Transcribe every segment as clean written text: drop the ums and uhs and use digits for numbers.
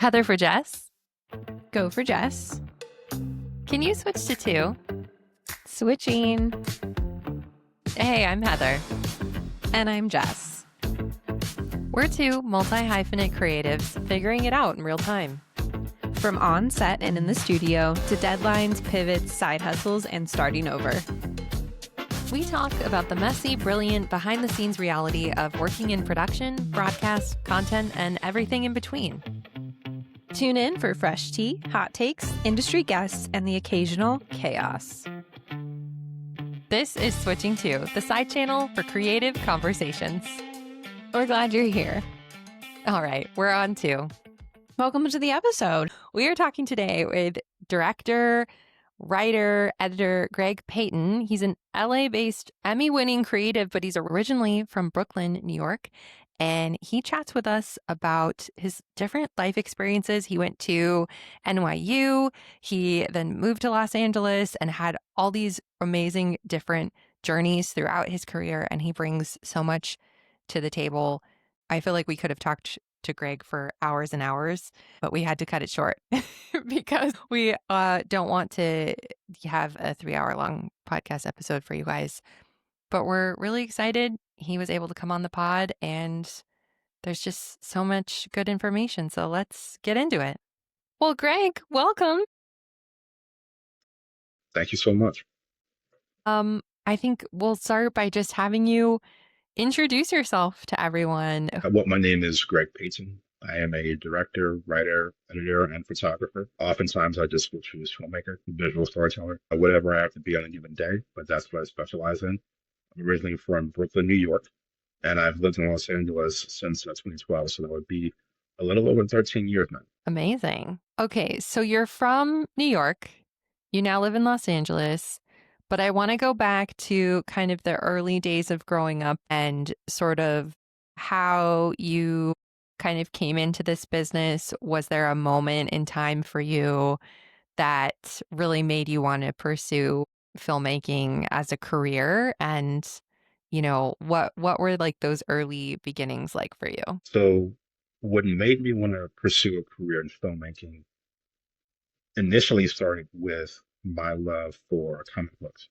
Heather for Jess. Go for Jess. Can you switch to two? Switching. Hey, I'm Heather. And I'm Jess. We're two multi-hyphenate creatives figuring it out in real time. From on set and in the studio to deadlines, pivots, side hustles, and starting over. We talk about the messy, brilliant, behind-the-scenes reality of working in production, broadcast, content, and everything in between. Tune in for fresh tea, hot takes, industry guests, and the occasional chaos. This is Switching To, the side channel for creative conversations. We're glad you're here. All right, we're on to. Welcome to the episode. We are talking today with director, writer, editor Greg Payton. He's an LA-based Emmy-winning creative, but he's originally from Brooklyn, New York. And he chats with us about his different life experiences. He went to NYU. He then moved to Los Angeles and had all these amazing different journeys throughout his career. And he brings so much to the table. I feel like we could have talked to Greg for hours and hours, but we had to cut it short because we don't want to have a 3-hour long podcast episode for you guys. But we're really excited he was able to come on the pod, and there's just so much good information. So let's get into it. Well, Greg, welcome. Thank you so much. I think we'll start by just having you introduce yourself to everyone. Well, my name is Greg Payton. I am a director, writer, editor, and photographer. Oftentimes, I just will choose filmmaker, visual storyteller, whatever I have to be on a given day, but that's what I specialize in. I'm originally from Brooklyn, New York, and I've lived in Los Angeles since 2012, so that would be a little over 13 years now. Amazing. Okay, so you're from New York. You now live in Los Angeles. But I want to go back to kind of the early days of growing up and sort of how you kind of came into this business. Was there a moment in time for you that really made you want to pursue filmmaking as a career? And, you know, what were like those early beginnings like for you? So what made me want to pursue a career in filmmaking initially started with my love for comic books,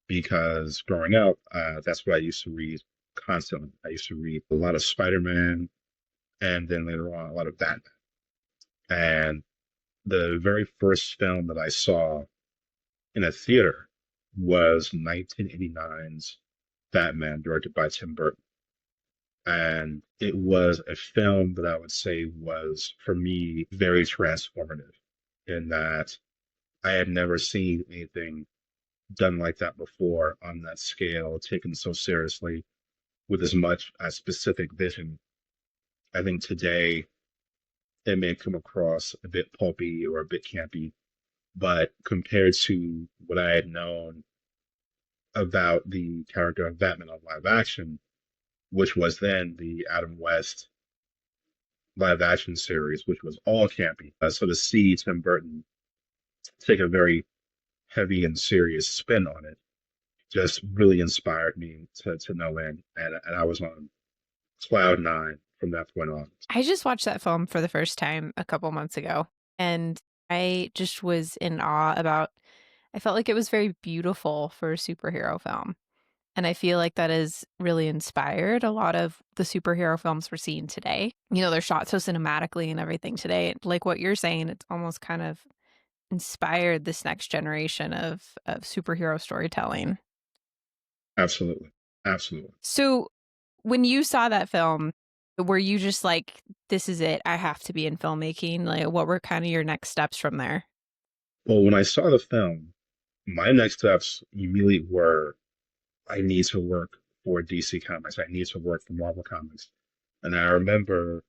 because growing up, that's what I used to read constantly. I used to read a lot of Spider-Man, and then later on a lot of Batman. And the very first film that I saw in a theater was 1989's Batman, directed by Tim Burton. And it was a film that I would say was, for me, very transformative, in that I had never seen anything done like that before, on that scale, taken so seriously, with as much a specific vision. I think today it may come across a bit pulpy or a bit campy, but compared to what I had known about the character of Batman on live action, which was then the Adam West live action series, which was all campy. So to see Tim Burton take a very heavy and serious spin on it just really inspired me to no end. And I was on cloud nine from that point on. I just watched that film for the first time a couple months ago, and I just was in awe about, I felt like it was very beautiful for a superhero film. And I feel like that has really inspired a lot of the superhero films we're seeing today. You know, they're shot so cinematically and everything today. Like what you're saying, it's almost kind of inspired this next generation of superhero storytelling. Absolutely. Absolutely. So when you saw that film, were you just like, this is it, I have to be in filmmaking? Like, what were kind of your next steps from there? Well, when I saw the film, my next steps immediately were, I need to work for DC Comics. I need to work for Marvel Comics. And I remember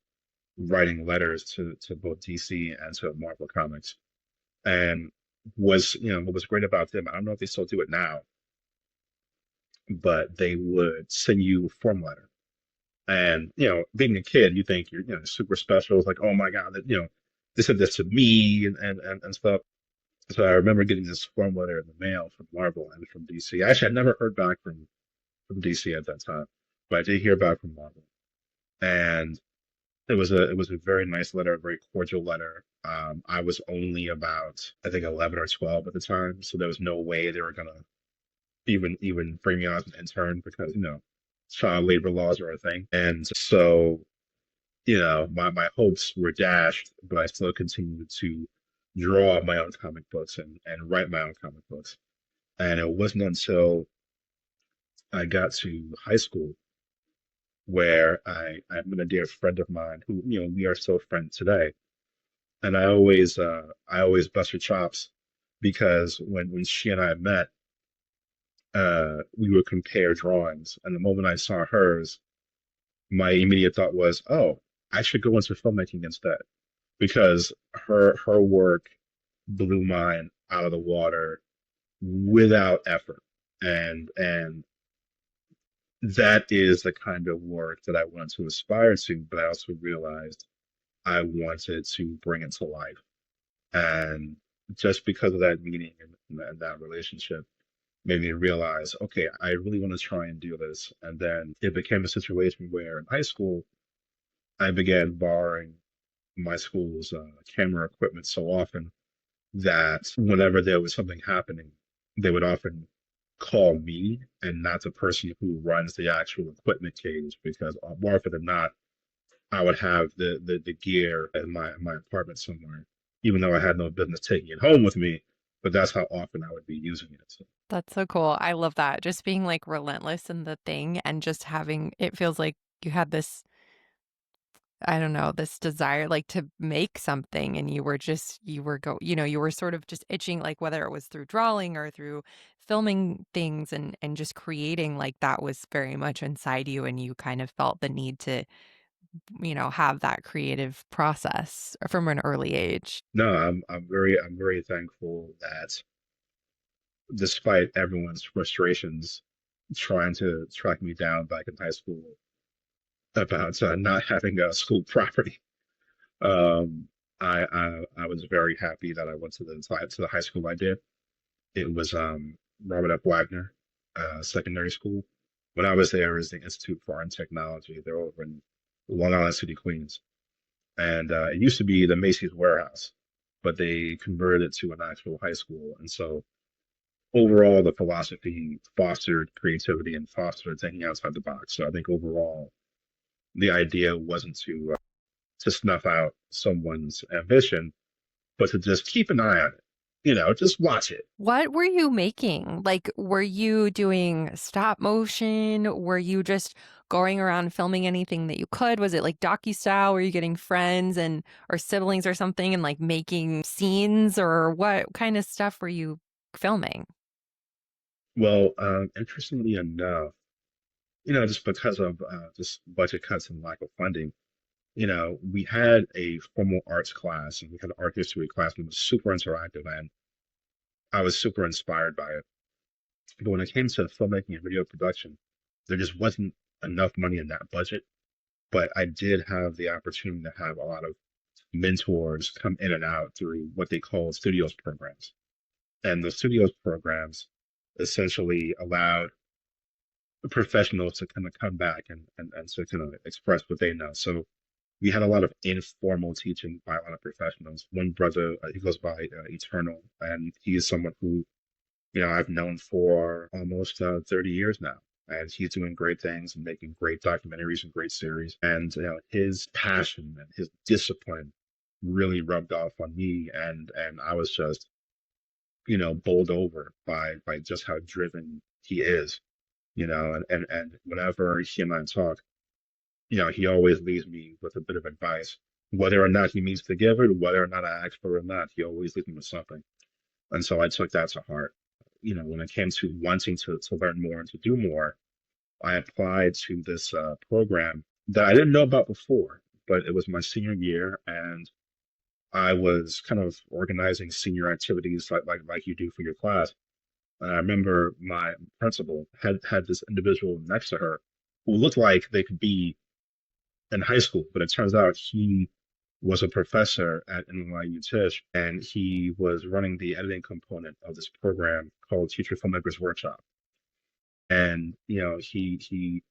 writing letters to both DC and to Marvel Comics. And what was great about them, I don't know if they still do it now, but they would send you a form letter. And, being a kid, you think you're, super special. It's like, oh my God, that, they said this to me and stuff. So I remember getting this form letter in the mail from Marvel and from DC. Actually, I'd never heard back from DC at that time, but I did hear back from Marvel. And it was a very nice letter, a very cordial letter. I was only about, I think, 11 or 12 at the time, so there was no way they were gonna even bring me on as an intern because child labor laws are a thing. And so my hopes were dashed, but I still continued to draw my own comic books and write my own comic books. And it wasn't until I got to high school where I met a dear friend of mine who, we are still friends today. And I always bust her chops because when she and I met, we would compare drawings. And the moment I saw hers, my immediate thought was, oh, I should go into filmmaking instead because her work blew mine out of the water without effort. And that is the kind of work that I wanted to aspire to, but I also realized I wanted to bring it to life. And just because of that meeting and that relationship made me realize, okay, I really want to try and do this. And then it became a situation where in high school, I began borrowing my school's camera equipment so often that whenever there was something happening, they would often call me and not the person who runs the actual equipment cage because more often than not, I would have the gear in my apartment somewhere, even though I had no business taking it home with me. But that's how often I would be using it. So, That's so cool. I love that. Just being like relentless in the thing and just having it feels like you had this, I don't know, this desire like to make something and you were sort of just itching like whether it was through drawing or through filming things and just creating like that was very much inside you and you kind of felt the need to, have that creative process from an early age. no, I'm very thankful that despite everyone's frustrations trying to track me down back in high school about not having a school property, um, I was very happy that I went to the high school I did. It was Robert F. Wagner Secondary School. When I was there, it was the Institute for Art and Technology. They're over in Long Island City, Queens, and it used to be the Macy's warehouse, but they converted it to an actual high school. And so overall, the philosophy fostered creativity and fostered thinking outside the box. So I think overall, the idea wasn't to snuff out someone's ambition, but to just keep an eye on it. Just watch it. What were you making? Like, were you doing stop motion? Were you just going around filming anything that you could? Was it like docu style? Were you getting friends and or siblings or something and like making scenes or what kind of stuff were you filming? Well, interestingly enough, just because of just budget cuts and lack of funding, we had a formal arts class and we had an art history class and it was super interactive and I was super inspired by it. But when it came to filmmaking and video production, there just wasn't enough money in that budget. But I did have the opportunity to have a lot of mentors come in and out through what they call studios programs. And the studios programs essentially allowed professionals to kind of come back and to kind of express what they know. So we had a lot of informal teaching by a lot of professionals. One brother, he goes by Eternal, and he is someone who, I've known for almost 30 years now. And he's doing great things and making great documentaries and great series. And his passion and his discipline really rubbed off on me, and I was just, bowled over by just how driven he is. And whenever he and I talk, he always leaves me with a bit of advice. Whether or not he means to give it, whether or not I ask for it or not, he always leaves me with something. And so I took that to heart. When it came to wanting to learn more and to do more, I applied to this program that I didn't know about before, but it was my senior year, and I was kind of organizing senior activities like you do for your class. And I remember my principal had this individual next to her who looked like they could be in high school, but it turns out he was a professor at NYU Tisch, and he was running the editing component of this program called Teacher Filmmakers Workshop. And he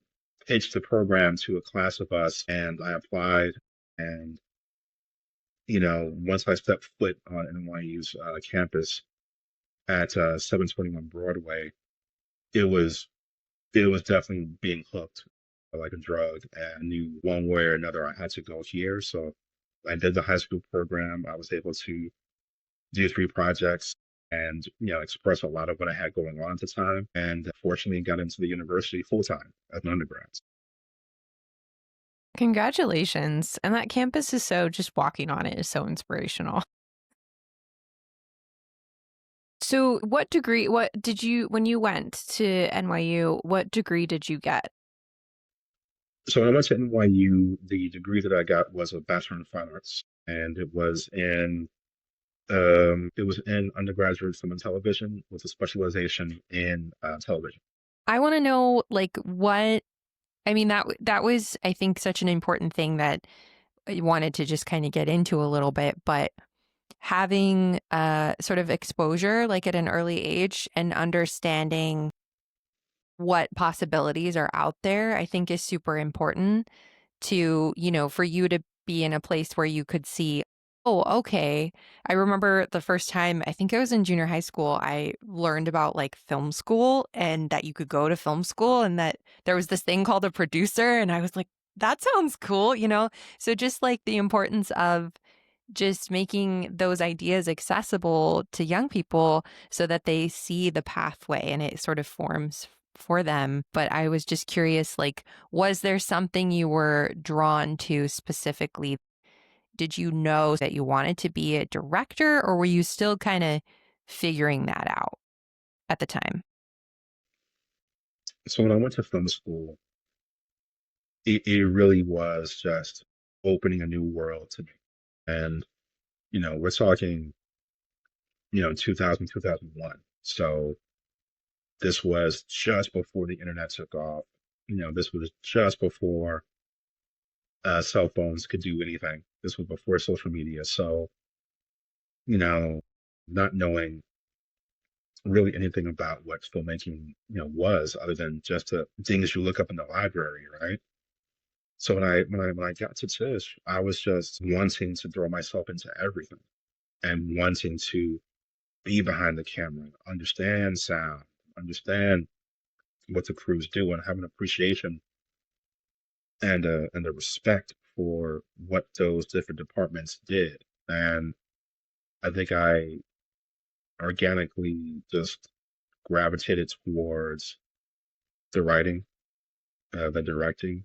pitched the program to a class of us, and I applied. And, once I stepped foot on NYU's campus at 721 Broadway, it was it was definitely being hooked like a drug. And I knew one way or another I had to go here. So I did the high school program. I was able to do 3 projects and express a lot of what I had going on at the time. And fortunately, got into the university full time as an undergrad. Congratulations. And that campus is just walking on it is so inspirational. So, when you went to NYU, what degree did you get? So when I went to NYU, the degree that I got was a Bachelor in Fine Arts, and it was in undergraduate film and television with a specialization in television. I want to know, like, what, I mean, that was, I think, such an important thing that I wanted to just kind of get into a little bit, but having sort of exposure, like at an early age, and understanding what possibilities are out there, I think is super important to, for you to be in a place where you could see, oh, okay. I remember the first time, I think I was in junior high school, I learned about like film school and that you could go to film school and that there was this thing called a producer. And I was like, that sounds cool. So just like the importance of just making those ideas accessible to young people so that they see the pathway and it sort of forms for them. But I was just curious, like, was there something you were drawn to specifically? Did you know that you wanted to be a director, or were you still kind of figuring that out at the time? So when I went to film school, it really was just opening a new world to me. And, we're talking, 2000, 2001. So this was just before the internet took off. This was just before cell phones could do anything. This was before social media. So, you know, not knowing really anything about what filmmaking, was other than just the things you look up in the library, right? So when I got to Tish, I was just wanting to throw myself into everything and wanting to be behind the camera, understand sound, understand what the crews do, and have an appreciation and a respect for what those different departments did. And I think I organically just gravitated towards the writing, the directing,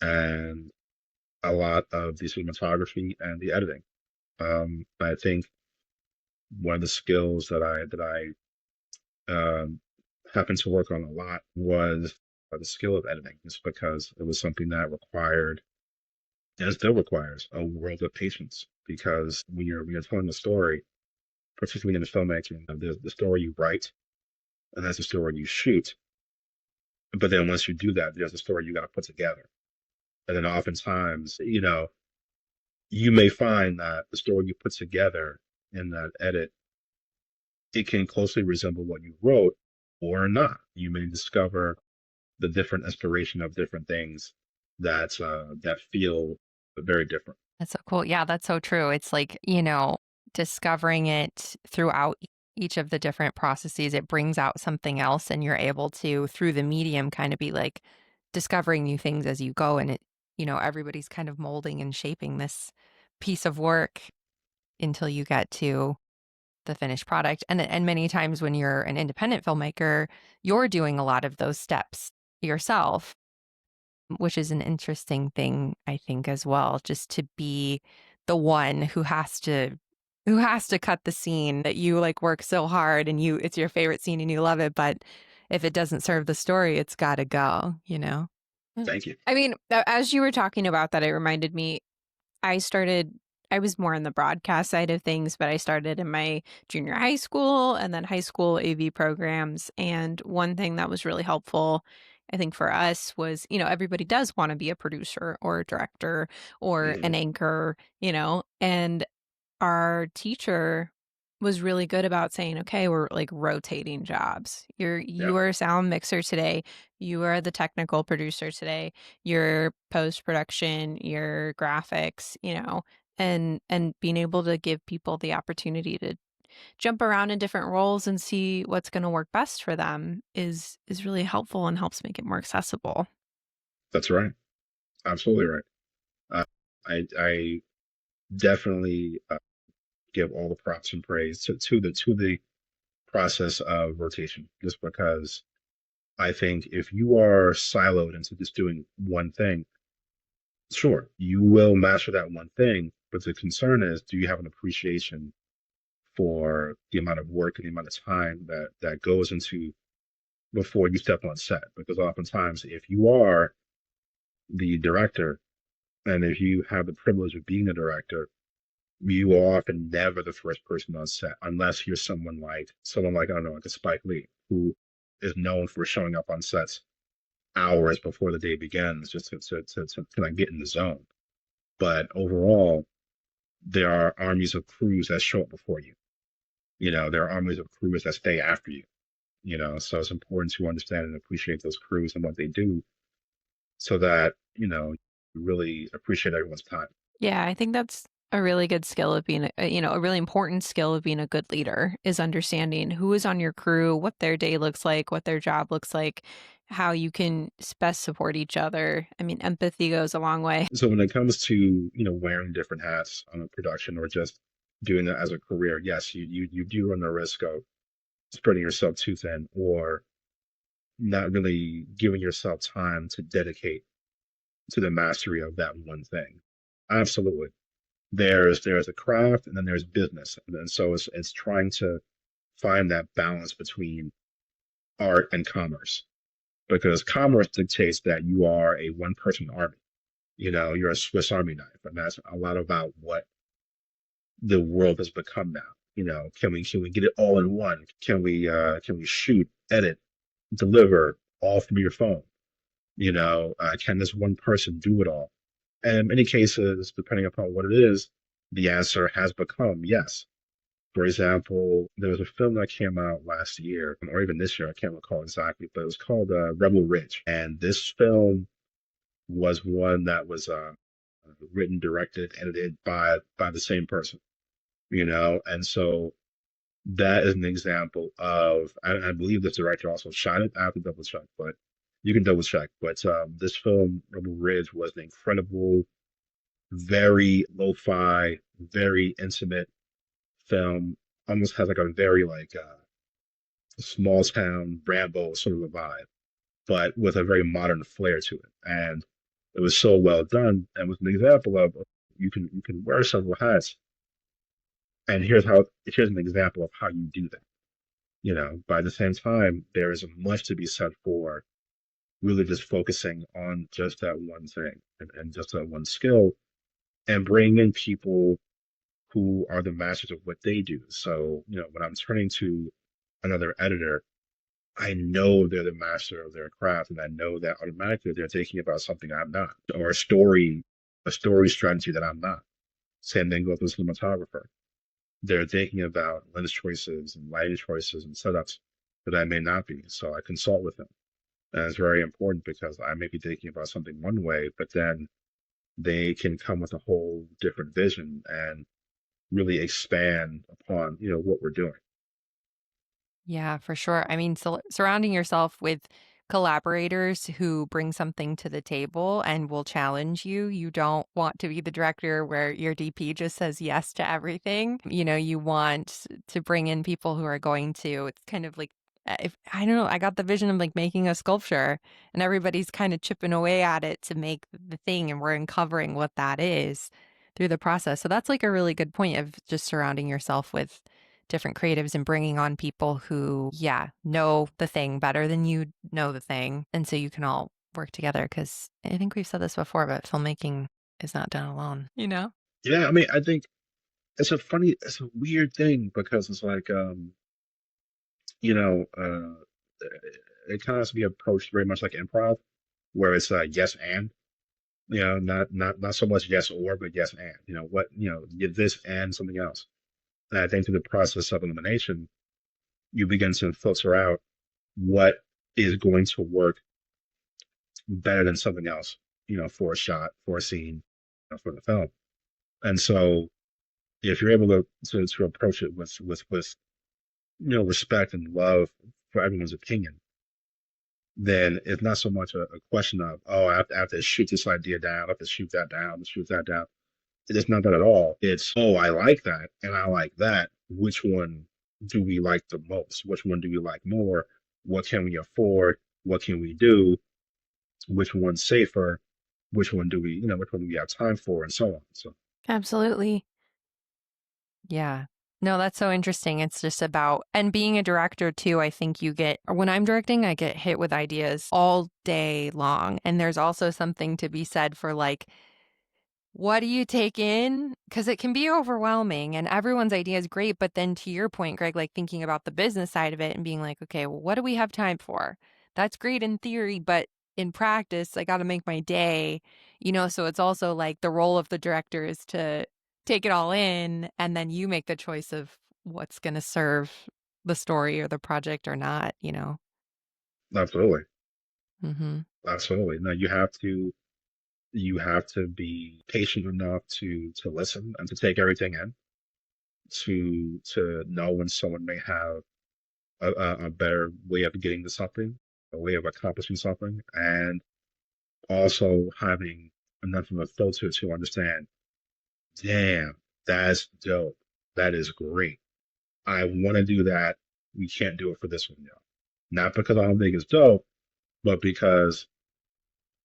and a lot of the cinematography and the editing. I think one of the skills that I happened to work on a lot was the skill of editing, just because it was something that required and still requires a world of patience. Because when you're telling a story, particularly in the filmmaking, there's the story you write, and that's the story you shoot. But then once you do that, there's a story you got to put together. And then oftentimes, you may find that the story you put together in that edit, it can closely resemble what you wrote or not. You may discover the different inspiration of different things that feel very different. That's so cool. Yeah, that's so true. It's like, discovering it throughout each of the different processes, it brings out something else, and you're able to, through the medium, kind of be like discovering new things as you go. And everybody's kind of molding and shaping this piece of work until you get to the finished product. And many times when you're an independent filmmaker, you're doing a lot of those steps yourself, which is an interesting thing, I think, as well, just to be the one who has to cut the scene that you like work so hard and it's your favorite scene and you love it, but if it doesn't serve the story, it's got to go. Thank you. I mean, as you were talking about that, it reminded me, I was more on the broadcast side of things, but I started in my junior high school and then high school AV programs. And one thing that was really helpful, I think, for us was, everybody does want to be a producer or a director or Mhm. an anchor, and our teacher was really good about saying, okay, we're like rotating jobs. Yeah, You are a sound mixer today. You are the technical producer today. Your post production, your graphics, and being able to give people the opportunity to jump around in different roles and see what's going to work best for them is really helpful and helps make it more accessible. that's right. Absolutely right. Uh, I definitely give all the props and praise to the process of rotation, just because I think if you are siloed into just doing one thing, sure, you will master that one thing. But the concern is, do you have an appreciation for the amount of work and the amount of time that goes into before you step on set? Because oftentimes, if you are the director and if you have the privilege of being a director, you are often never the first person on set unless you're someone like I don't know, like a Spike Lee, who is known for showing up on sets hours before the day begins just to kind of get in the zone. But overall, there are armies of crews that show up before you. There are armies of crews that stay after you. So it's important to understand and appreciate those crews and what they do so that, you really appreciate everyone's time. Yeah, I think that's a really good skill of being, a really important skill of being a good leader is understanding who is on your crew, what their day looks like, what their job looks like, how you can best support each other. I mean, empathy goes a long way. So when it comes to, wearing different hats on a production or just doing that as a career, yes, you do run the risk of spreading yourself too thin or not really giving yourself time to dedicate to the mastery of that one thing. Absolutely. There's a craft and then there's business. And so it's trying to find that balance between art and commerce. Because commerce dictates that you are a one person army. You're a Swiss Army knife. And that's a lot about what the world has become now. Can we get it all in one? Can we shoot, edit, deliver all from your phone? Can this one person do it all? And in many cases, depending upon what it is, the answer has become yes. For example, there was a film that came out last year, or even this year, I can't recall exactly, but it was called Rebel Ridge. And this film was one that was written, directed, edited by the same person, and so that is an example of, I believe this director also shot it. I have to double check, but you can double check. But this film, Rebel Ridge, was an incredible, very lo-fi, very intimate film. Almost has like a very like small town Rambo sort of a vibe, but with a very modern flair to it. And it was so well done, and was an example of you can wear several hats. And here's an example of how you do that. By the same time, there is much to be said for really just focusing on just that one thing and just that one skill and bringing in people who are the masters of what they do. So, when I'm turning to another editor, I know they're the master of their craft, and I know that automatically they're thinking about something I'm not, or a story strategy that I'm not. Same thing goes with cinematographer. They're thinking about lens choices and lighting choices and setups that I may not be. So I consult with them. And it's very important because I may be thinking about something one way, but then they can come with a whole different vision and really expand upon, what we're doing. Yeah, for sure. I mean, surrounding yourself with collaborators who bring something to the table and will challenge you. You don't want to be the director where your DP just says yes to everything. You want to bring in people who are going to, it's kind of like, if I don't know, I got the vision of like making a sculpture and everybody's kind of chipping away at it to make the thing, and we're uncovering what that is through the process. So that's like a really good point of just surrounding yourself with different creatives and bringing on people who, yeah, know the thing better than you know the thing. And so you can all work together, because I think we've said this before, but filmmaking is not done alone? Yeah, I mean, I think it's a weird thing because it's like, you know, it kind of has to be approached very much like improv, where it's yes and, not so much yes or, but yes and, this and something else. And I think through the process of elimination, you begin to filter out what is going to work better than something else, for a shot, for a scene, for the film. And so if you're able to approach it with respect and love for everyone's opinion, then it's not so much a question of, oh, I have to shoot this idea down, I have to shoot that down, shoot that down. It's not that at all. It's, oh, I like that and I like that. Which one do we like the most? Which one do we like more? What can we afford? What can we do? Which one's safer? Which one do we have time for, and so on. So Absolutely. Yeah. No, that's so interesting. It's just about, and being a director too, I think when I'm directing, I get hit with ideas all day long. And there's also something to be said for like, what do you take in? Because it can be overwhelming and everyone's idea is great. But then to your point, Greg, like thinking about the business side of it and being like, okay, well, what do we have time for? That's great in theory, but in practice, I got to make my day, so it's also like the role of the director is to take it all in and then you make the choice of what's going to serve the story or the project or not. absolutely, Mm-hmm. absolutely. No, you have to be patient enough to listen and to take everything in, to know when someone may have a better way of getting to something, a way of accomplishing something, and also having enough of a filter to understand, damn, that's dope. That is great. I want to do that. We can't do it for this one, though. Not because I don't think it's dope, but because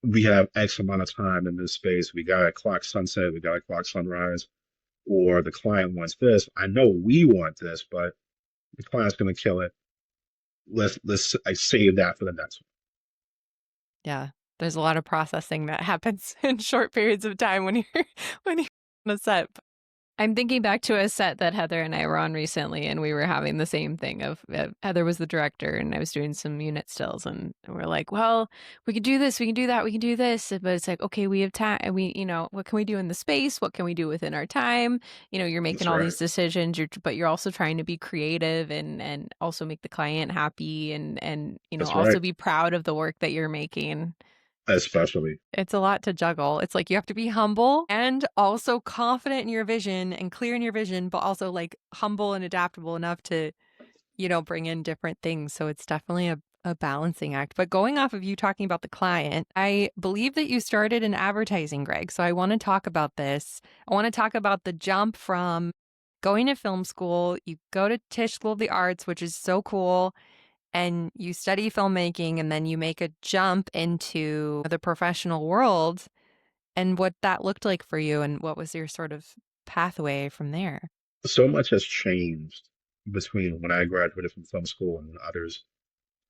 we have X amount of time in this space. We got to clock sunset. We got to clock sunrise. Or the client wants this. I know we want this, but the client's going to kill it. Let's I save that for the next one. Yeah. There's a lot of processing that happens in short periods of time when you're when you're on a set. I'm thinking back to a set that Heather and I were on recently, and we were having the same thing of Heather was the director, and I was doing some unit stills, and we're like, well, we can do this, we can do that, we can do this, but it's like, okay, we have time, and what can we do in the space? What can we do within our time? You're making That's all right. these decisions, but you're also trying to be creative and also make the client happy, and That's also right. be proud of the work that you're making. Especially. It's a lot to juggle. It's like you have to be humble and also confident in your vision and clear in your vision, but also like humble and adaptable enough to, bring in different things. So it's definitely a balancing act. But going off of you talking about the client, I believe that you started in advertising, Greg. So I want to talk about this. I want to talk about the jump from going to film school. You go to Tisch School of the Arts, which is so cool, and you study filmmaking and then you make a jump into the professional world and what that looked like for you and what was your sort of pathway from there. So much has changed between when I graduated from film school and others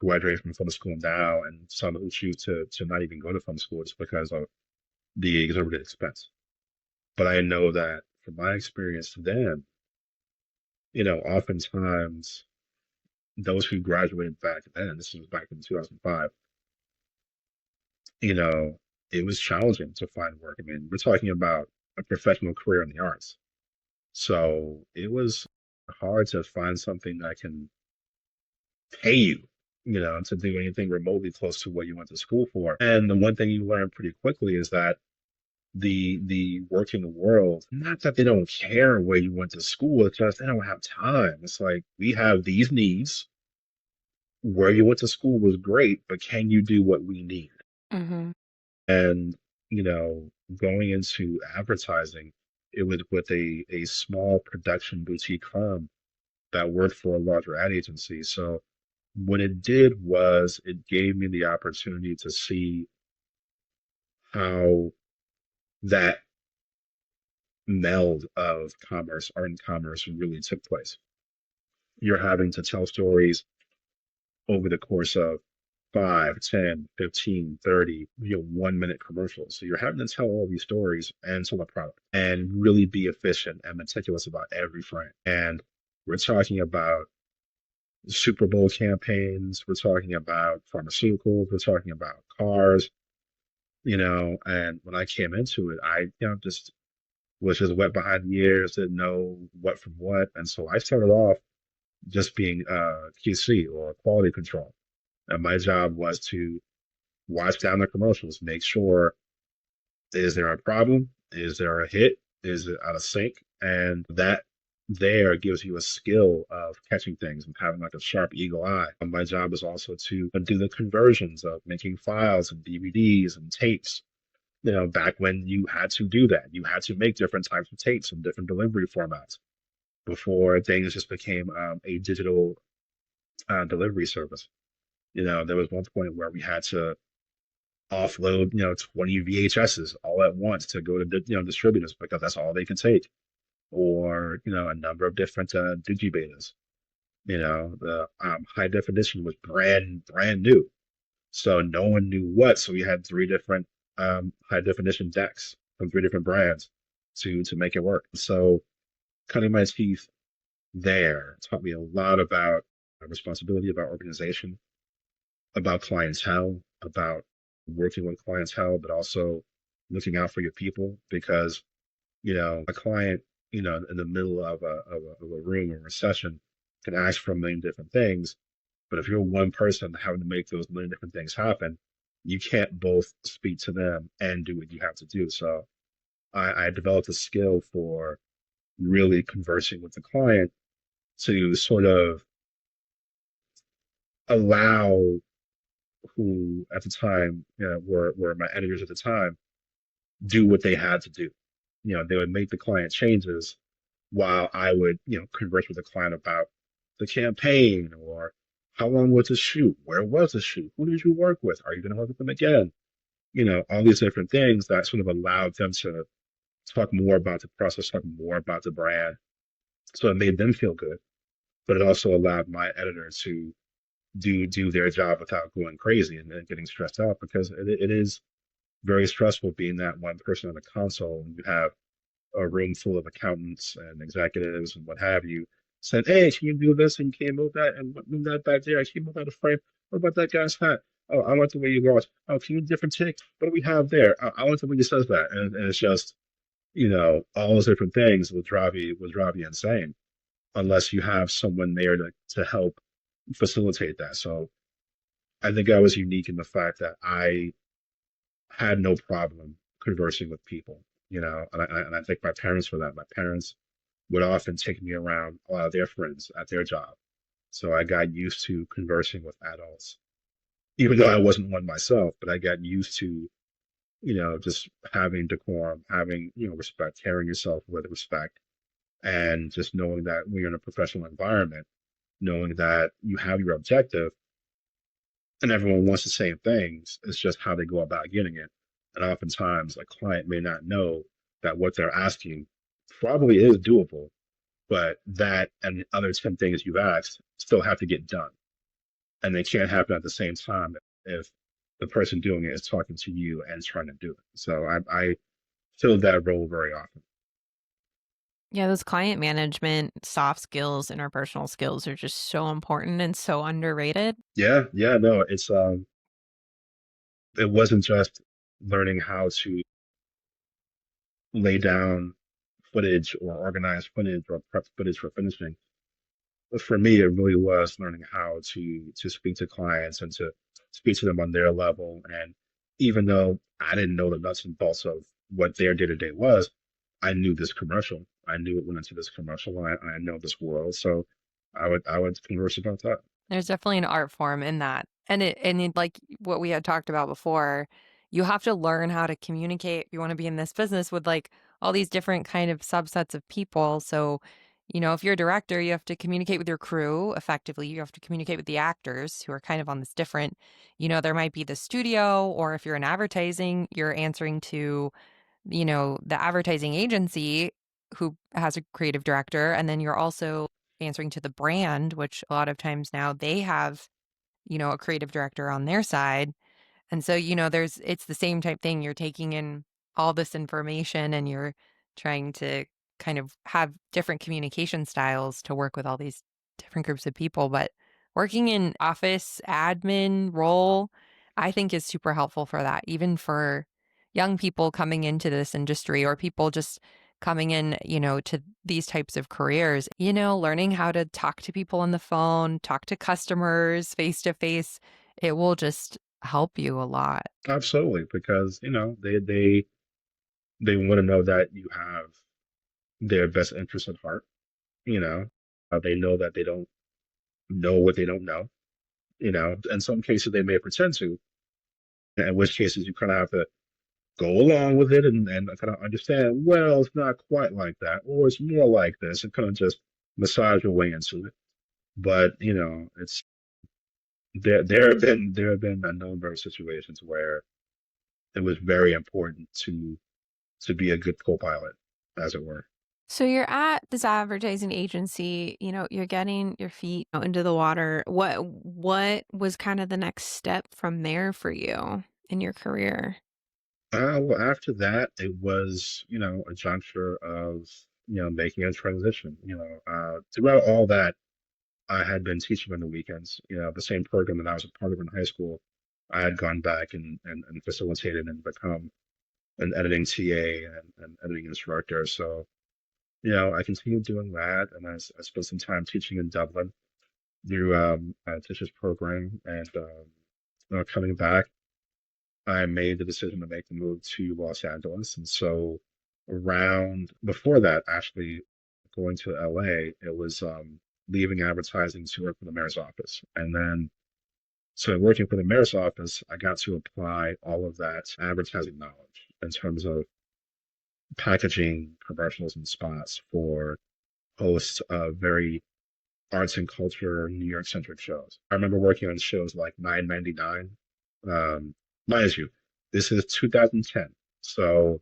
graduate from film school now, and some who choose to not even go to film school just because of the exorbitant expense. But I know that from my experience then, oftentimes those who graduated back then, this was back in 2005, you know, it was challenging to find work. I mean, we're talking about a professional career in the arts. So it was hard to find something that can pay you, to do anything remotely close to what you went to school for. And the one thing you learn pretty quickly is that the working world, not that they don't care where you went to school, it's just they don't have time. It's like we have these needs. Where you went to school was great, but can you do what we need? Mm-hmm. And, going into advertising, it was with a small production boutique firm that worked for a larger ad agency. So what it did was it gave me the opportunity to see how that meld of commerce, art and commerce really took place. You're having to tell stories over the course of 5, 10, 15, 30, 1 minute commercials. So you're having to tell all these stories and sell a product and really be efficient and meticulous about every frame. And we're talking about Super Bowl campaigns, we're talking about pharmaceuticals, we're talking about cars, and when I came into it, I just was just wet behind the ears, didn't know what from what. And so I started off just being QC or quality control. And my job was to watch down the commercials, make sure, is there a problem? Is there a hit? Is it out of sync? And that there gives you a skill of catching things and having like a sharp eagle eye. And my job is also to do the conversions of making files and DVDs and tapes. Back when you had to do that, you had to make different types of tapes and different delivery formats before things just became a digital delivery service. There was one point where we had to offload, 20 VHSs all at once to go to, distributors because that's all they can take, or, a number of different digibetas. The high definition was brand new. So no one knew what. So we had three different high definition decks from three different brands to make it work. So cutting my teeth there taught me a lot about responsibility, about organization, about clientele, about working with clientele, but also looking out for your people because, a client, in the middle of a room or a session can ask for a million different things. But if you're one person having to make those million different things happen, you can't both speak to them and do what you have to do. So I developed a skill for really conversing with the client to sort of allow who at the time were my editors at the time do what they had to do. They would make the client changes while I would, converse with the client about the campaign or how long was the shoot? Where was the shoot? Who did you work with? Are you going to work with them again? All these different things that sort of allowed them to talk more about the process, talk more about the brand. So it made them feel good, but it also allowed my editor to do their job without going crazy and then getting stressed out because it is very stressful being that one person on the console and you have a room full of accountants and executives and what have you said, hey, can you do this and can you move that and move that back there? Can you move out of frame? What about that guy's hat? Oh, I like the way you go. Oh, can you different take? What do we have there? I like the way you says that. And it's just, all those different things will drive you insane unless you have someone there to help facilitate that. So I think I was unique in the fact that I had no problem conversing with people, and I thank my parents for that. My parents would often take me around a lot of their friends at their job. So I got used to conversing with adults, even though I wasn't one myself, but I got used to, just having decorum, having, respect, carrying yourself with respect, and just knowing that when you're in a professional environment, knowing that you have your objective and everyone wants the same things. It's just how they go about getting it. And oftentimes a client may not know that what they're asking probably is doable, but that and the other 10 things you've asked still have to get done. And they can't happen at the same time if the person doing it is talking to you and trying to do it. So I filled that role very often. Yeah, those client management, soft skills, interpersonal skills are just so important and so underrated. Yeah, no, it wasn't just learning how to lay down footage or organize footage or prep footage for finishing. But for me, it really was learning how to speak to clients and to speak to them on their level. And even though I didn't know the nuts and bolts of what their day to day was, I knew this commercial. I knew it went into this commercial, and I know this world. So I would converse about that. There's definitely an art form in that. And like what we had talked about before, you have to learn how to communicate if you want to be in this business with like all these different kind of subsets of people. So, if you're a director, you have to communicate with your crew effectively. You have to communicate with the actors who are kind of on this different, there might be the studio, or if you're in advertising, you're answering to, the advertising agency who has a creative director, and then you're also answering to the brand, which a lot of times now they have, a creative director on their side. And so, it's the same type thing. You're taking in all this information and you're trying to kind of have different communication styles to work with all these different groups of people. But working in office admin role, I think is super helpful for that, even for young people coming into this industry or people just coming in, to these types of careers, learning how to talk to people on the phone, talk to customers face to face, it will just help you a lot. Absolutely, because they want to know that you have their best interest at heart. You know, they know that they don't know what they don't know. In some cases they may pretend to, in which cases you kind of have to go along with it and kind of understand, well, it's not quite like that, or it's more like this, and kind of just massage your way into it. But it's there have been a number of situations where it was very important to be a good co-pilot, as it were. So you're at this advertising agency, you're getting your feet into the water. What was kind of the next step from there for you in your career? Well, after that, it was, a juncture of, making a transition. Throughout all that, I had been teaching on the weekends, the same program that I was a part of in high school. I had gone back and facilitated and become an editing TA and editing instructor. So, I continued doing that, and I spent some time teaching in Dublin through a teacher's program. And coming back, I made the decision to make the move to Los Angeles. And so, around before that, actually going to LA, it was leaving advertising to work for the mayor's office. And then, so working for the mayor's office, I got to apply all of that advertising knowledge in terms of packaging commercials and spots for hosts of very arts and culture New York centric shows. I remember working on shows like 999. Mind you, this is 2010. So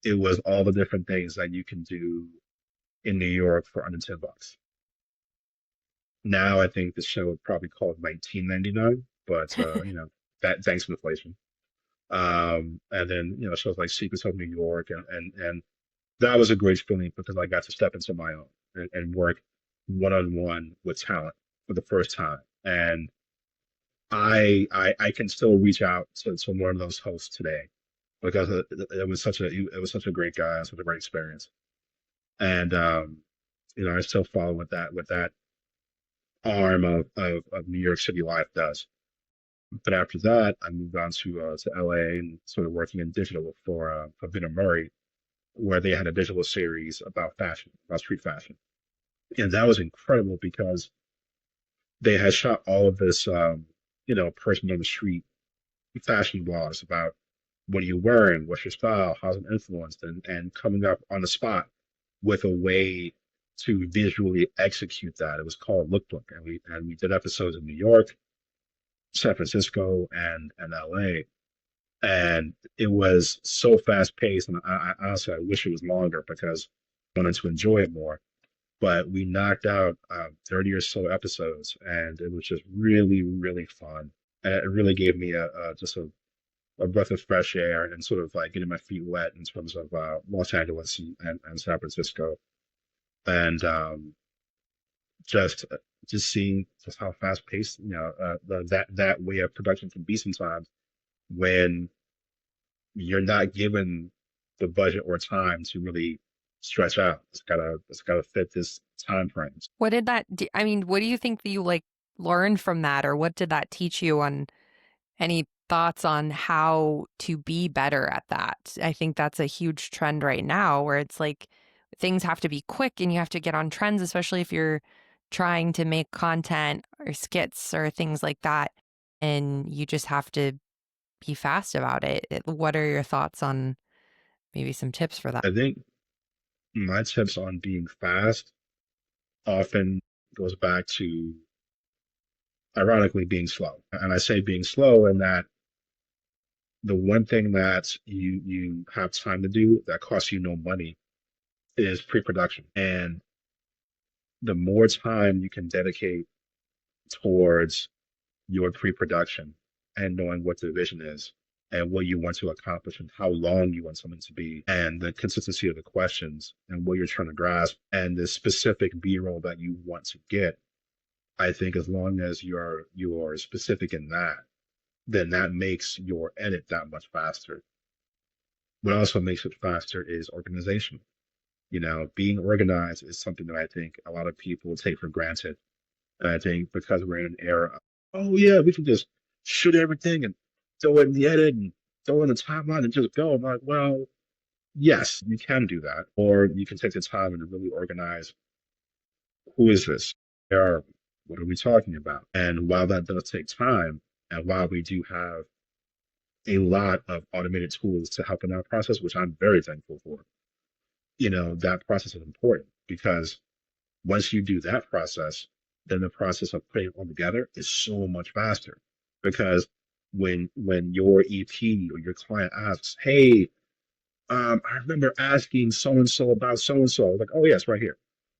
it was all the different things that you can do in New York for under $10. Now I think the show would probably call it 1999, but that thanks to inflation. And then shows like Secrets of New York, and that was a great feeling because I got to step into my own and work one on one with talent for the first time. And I can still reach out to one of those hosts today because it was such a great guy, such a great experience. And I still follow what that arm of New York City life does. But after that, I moved on to LA and started working in digital for Vina Murray, where they had a digital series about fashion, about street fashion. And that was incredible because they had shot all of this, person on the street fashion blogs about what are you wearing, what's your style, how's it influenced, and coming up on the spot with a way to visually execute that. It was called Lookbook, and we did episodes in New York, San Francisco, and LA. And it was so fast paced, and I honestly I wish it was longer because I wanted to enjoy it more. But we knocked out 30 or so episodes, and it was just really, really fun. And it really gave me just a breath of fresh air and sort of like getting my feet wet in terms of Los Angeles and San Francisco, and just just seeing just how fast paced that way of production can be sometimes when you're not given the budget or time to really stretch out. It's gotta fit this time frames. What did I mean, what do you think that you learned from that, or what did that teach you on any thoughts on how to be better at that? I think that's a huge trend right now where it's like things have to be quick and you have to get on trends, especially if you're trying to make content or skits or things like that. And you just have to be fast about it. What are your thoughts on maybe some tips for that? I think my tips on being fast often goes back to ironically being slow. And I say being slow in that the one thing that you have time to do that costs you no money is pre-production. And the more time you can dedicate towards your pre-production and knowing what the vision is and what you want to accomplish and how long you want something to be and the consistency of the questions and what you're trying to grasp and the specific b-roll that you want to get. I think as long as you're specific in that, then that makes your edit that much faster. What also makes it faster is organization. Being organized is something that I think a lot of people take for granted. And I think because we're in an era of, oh yeah, we can just shoot everything and throw it in the edit and throw it in the timeline and just go. I'm like, well, yes, you can do that. Or you can take the time and really organize, who is this? Where are we? What are we talking about? And while that does take time, and while we do have a lot of automated tools to help in that process, which I'm very thankful for, that process is important because once you do that process, then the process of putting it all together is so much faster. Because when your EP or your client asks, "Hey, I remember asking so and so about so and so," like, "Oh yes, right here,"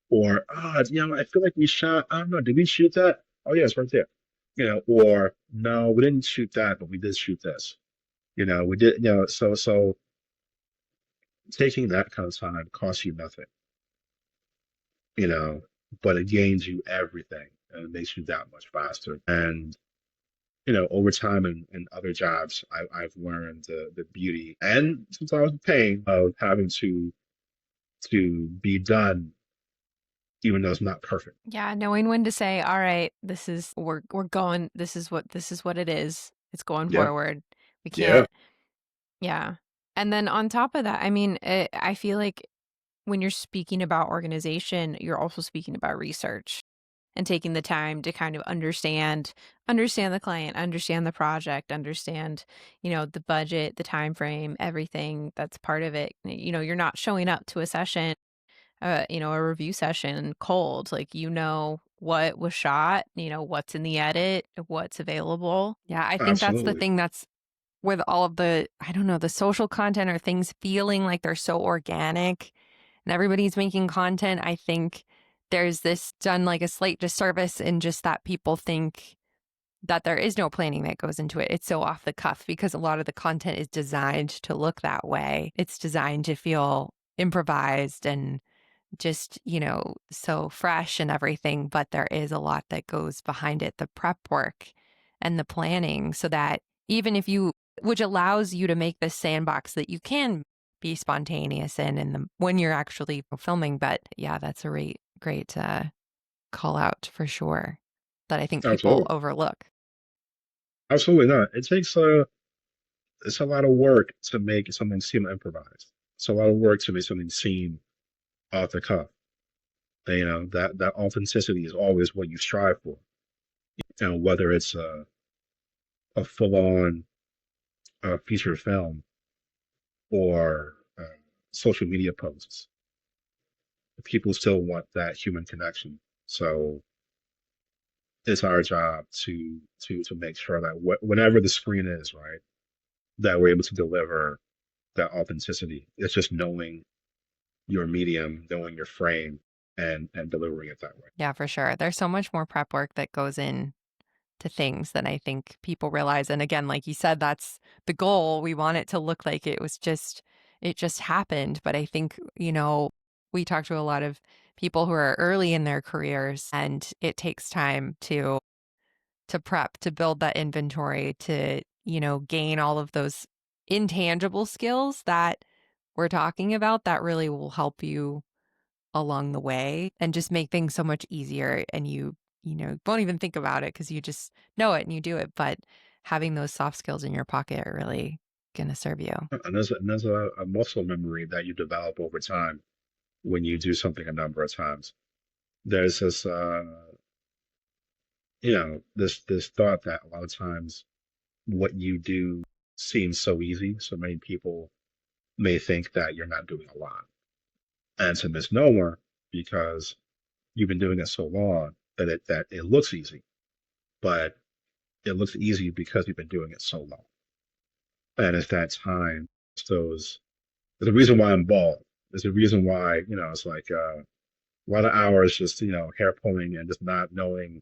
or I feel like we shot. I don't know, did we shoot that? Oh yes, right there. Or no, we didn't shoot that, but we did shoot this. We did. So taking that kind of time costs you nothing. you know, but it gains you everything and it makes you that much faster. And, over time in other jobs, I've learned the beauty and sometimes the pain of having to be done, even though it's not perfect. Yeah, knowing when to say, all right, this is we're going, this is what it is. It's going Yeah. forward. We Yeah. can't, yeah. And then on top of that, I mean, I feel like when you're speaking about organization, you're also speaking about research and taking the time to kind of understand the client, understand the project, understand, the budget, the time frame, everything that's part of it. You're not showing up to a session, a review session cold. Like, what was shot, what's in the edit, what's available. Yeah, I think that's the Absolutely. thing that's with all of the, I don't know, the social content or things feeling like they're so organic and everybody's making content. I think there's this done like a slight disservice in just that people think that there is no planning that goes into it. It's so off the cuff because a lot of the content is designed to look that way. It's designed to feel improvised and just, so fresh and everything. But there is a lot that goes behind it, the prep work and the planning, so that even if you, which allows you to make this sandbox that you can be spontaneous in when you're actually filming. But yeah, that's a great call out for sure that I think people Absolutely. overlook. Absolutely not. It's a lot of work to make something seem improvised. It's a lot of work to make something seem off the cuff. That authenticity is always what you strive for. Whether it's a full-on feature film or social media posts, people still want that human connection. So it's our job to make sure that whenever the screen is, right, that we're able to deliver that authenticity. It's just knowing your medium, knowing your frame, and delivering it that way. Yeah, for sure. There's so much more prep work that goes in to things than I think people realize. And again, like you said, that's the goal. We want it to look like it just happened. But I think, we talk to a lot of people who are early in their careers and it takes time to prep, to build that inventory, to, gain all of those intangible skills that we're talking about that really will help you along the way and just make things so much easier. And you won't even think about it because you just know it and you do it. But having those soft skills in your pocket are really going to serve you. And there's a muscle memory that you develop over time when you do something a number of times. There's this thought that a lot of times what you do seems so easy. So many people may think that you're not doing a lot. And it's a misnomer because you've been doing it so long that it looks easy, but it looks easy because you've been doing it so long. And it's that time, it's those, there's a reason why I'm bald. There's a reason why, it's like a lot of hours just, hair pulling and just not knowing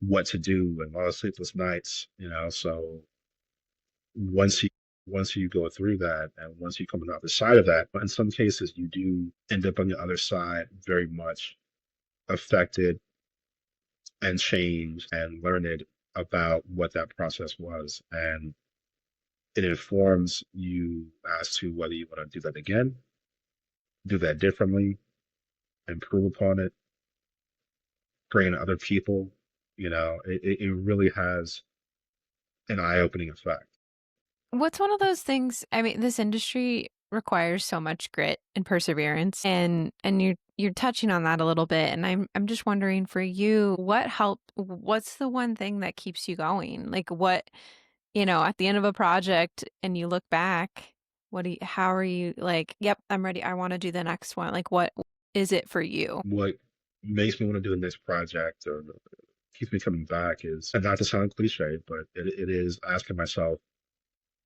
what to do and a lot of sleepless nights, so once you once you go through that and once you come on the other side of that, but in some cases you do end up on the other side very much affected and changed and learned about what that process was. And it informs you as to whether you want to do that again do that differently, improve upon it, train other people. It really has an eye-opening effect. What's one of those things, I mean, this industry requires so much grit and perseverance, and you're touching on that a little bit, and I'm just wondering for you, what's the one thing that keeps you going? Like what, at the end of a project and you look back, how are you like, yep, I'm ready. I want to do the next one. Like what is it for you? What makes me want to do the next project or keeps me coming back is, and not to sound cliche, but it is asking myself,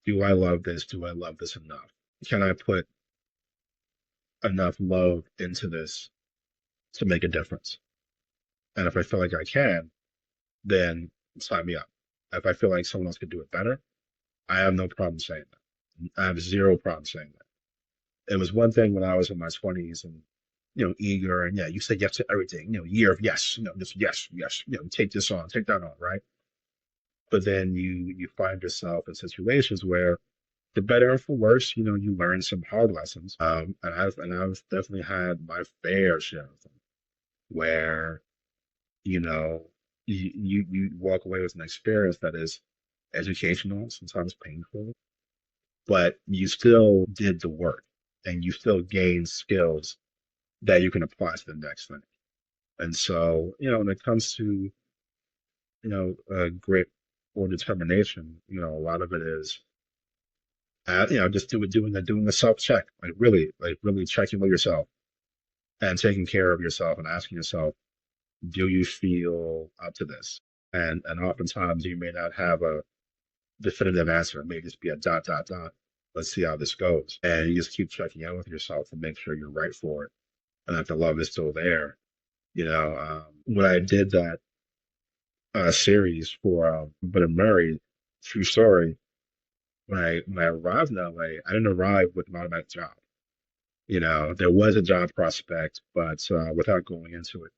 do I love this? Do I love this enough? Can I put enough love into this to make a difference? And if I feel like I can, then sign me up. If I feel like someone else could do it better, I have no problem saying that. I have zero problem saying that. It was one thing when I was in my 20s and, eager and yeah, you say yes to everything, year of yes, just yes, yes, take this on, take that on, right? But then you find yourself in situations where the better and for worse, you learn some hard lessons. And I've definitely had my fair share of them where, you know, you walk away with an experience that is educational, sometimes painful, but you still did the work and you still gained skills that you can apply to the next thing. And so, when it comes to, grit or determination, a lot of it is, just doing the self check, like really checking with yourself and taking care of yourself and asking yourself, do you feel up to this? And oftentimes you may not have a definitive answer. It may just be a dot, dot, dot. Let's see how this goes. And you just keep checking out with yourself to make sure you're right for it and that the love is still there. When I did that series for But I'm Married, true story, when I arrived in LA, I didn't arrive with an automatic job. There was a job prospect, but without going into it,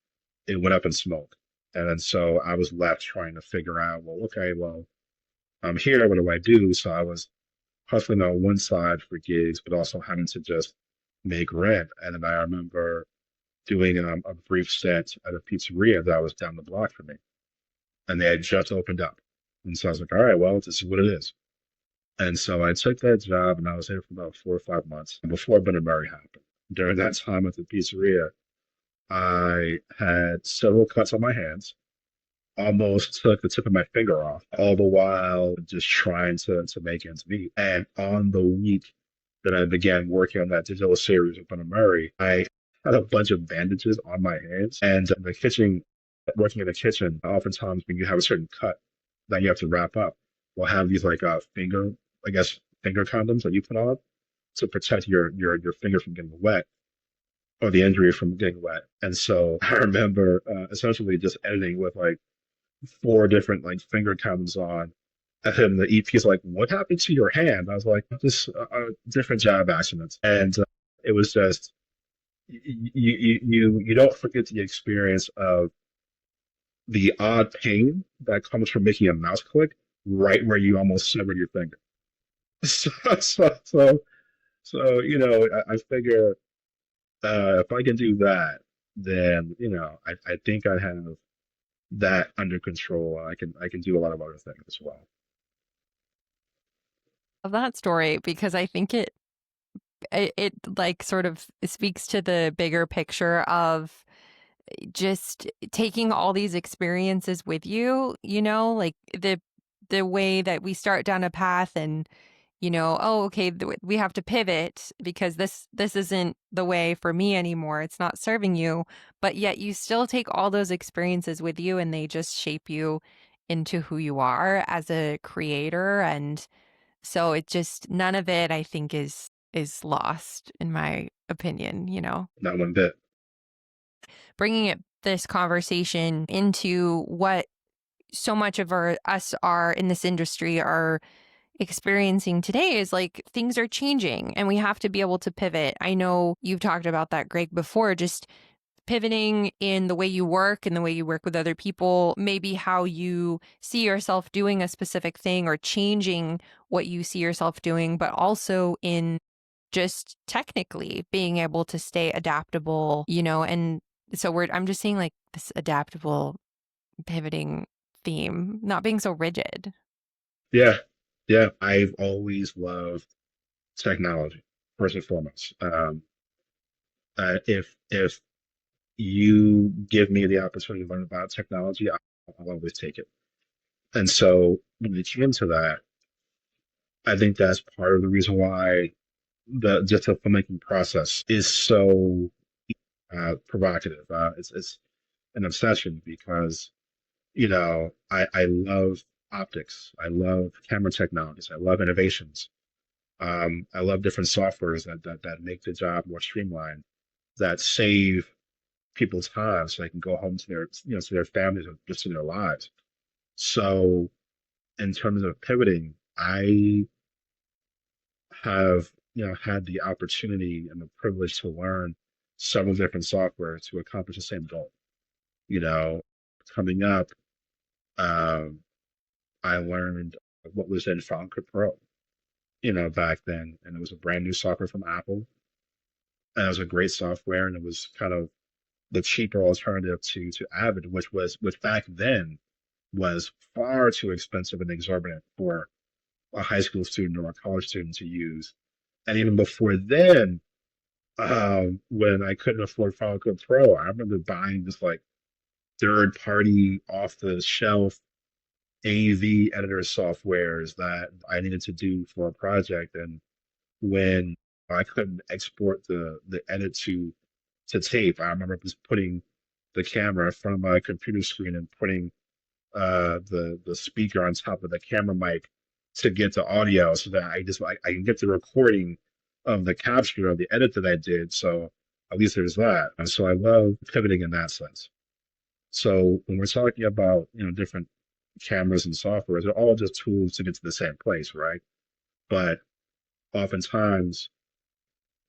it went up in smoke. And then so I was left trying to figure out, well, okay, well, I'm here. What do I do? So I was hustling on one side for gigs, but also having to just make rent. And then I remember doing a brief stint at a pizzeria that was down the block from me, and they had just opened up. And so I was like, all right, well, this is what it is. And so I took that job, and I was there for about 4 or 5 months before Ben and Murray happened. During that time at the pizzeria, I had several cuts on my hands, almost took the tip of my finger off, all the while just trying to make ends meet. And on the week that I began working on that digital series with Ben and Murray, I had a bunch of bandages on my hands. And in the kitchen, working in the kitchen, oftentimes when you have a certain cut that you have to wrap up, we'll have these like I guess, finger condoms that you put on to protect your finger from getting wet or the injury from getting wet. And so I remember essentially just editing with like four different like finger condoms on. And the EP's like, "What happened to your hand?" I was like, "Just different job accidents." And it was just you don't forget the experience of the odd pain that comes from making a mouse click right where you almost severed your finger. So I figure if I can do that, then I think I have that under control. I can do a lot of other things as well. Of that story because I think it like sort of speaks to the bigger picture of just taking all these experiences with you, like the way that we start down a path and oh, okay, we have to pivot because this isn't the way for me anymore. It's not serving you, but yet you still take all those experiences with you and they just shape you into who you are as a creator. And so it just none of it I think is lost in my opinion. Not one bit. Bringing this conversation into what so much of us are in this industry are experiencing today is like things are changing and we have to be able to pivot. I know you've talked about that, Greg, before, just pivoting in the way you work and the way you work with other people, maybe how you see yourself doing a specific thing or changing what you see yourself doing, but also in just technically being able to stay adaptable, and so I'm just seeing like this adaptable pivoting theme, not being so rigid. Yeah, yeah. I've always loved technology first and foremost. If you give me the opportunity to learn about technology, I'll always take it. And so when it came to that, I think that's part of the reason why the filmmaking process is so provocative. It's an obsession because I love optics, I love camera technologies, I love innovations. I love different softwares that make the job more streamlined, that save people time so they can go home to their families or just to their lives. So in terms of pivoting, I have had the opportunity and the privilege to learn several different software to accomplish the same goal. You know, coming up, um, I learned what was in Final Cut Pro, back then, and it was a brand new software from Apple, and it was a great software, and it was kind of the cheaper alternative to Avid, which back then was far too expensive and exorbitant for a high school student or a college student to use. And even before then, when I couldn't afford Final Cut Pro, I remember buying this like third party off the shelf AV editor softwares that I needed to do for a project. And when I couldn't export the edit to tape, I remember just putting the camera in front of my computer screen and putting the speaker on top of the camera mic to get the audio so that I can get the recording of the capture of the edit that I did. So at least there's that. And so I love pivoting in that sense. So when we're talking about, different cameras and softwares, they're all just tools to get to the same place, right? But oftentimes,